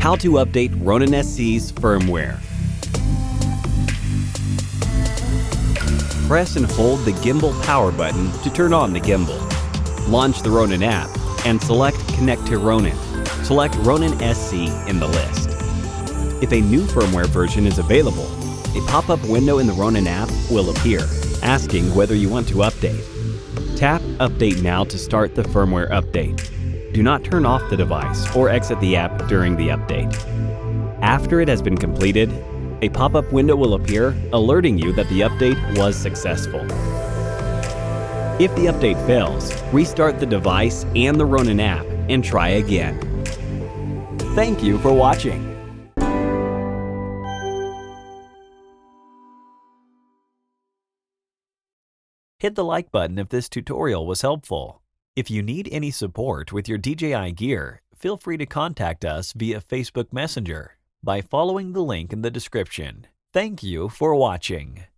How to update Ronin-SC's firmware. Press and hold the gimbal power button to turn on the gimbal. Launch the Ronin app and select Connect to Ronin. Select Ronin-SC in the list. If a new firmware version is available, a pop-up window in the Ronin app will appear, asking whether you want to update. Tap Update Now to start the firmware update. Do not turn off the device or exit the app during the update. After it has been completed, a pop-up window will appear alerting you that the update was successful. If the update fails, restart the device and the Ronin app and try again. Thank you for watching. Hit the like button if this tutorial was helpful. If you need any support with your DJI gear, feel free to contact us via Facebook Messenger by following the link in the description. Thank you for watching.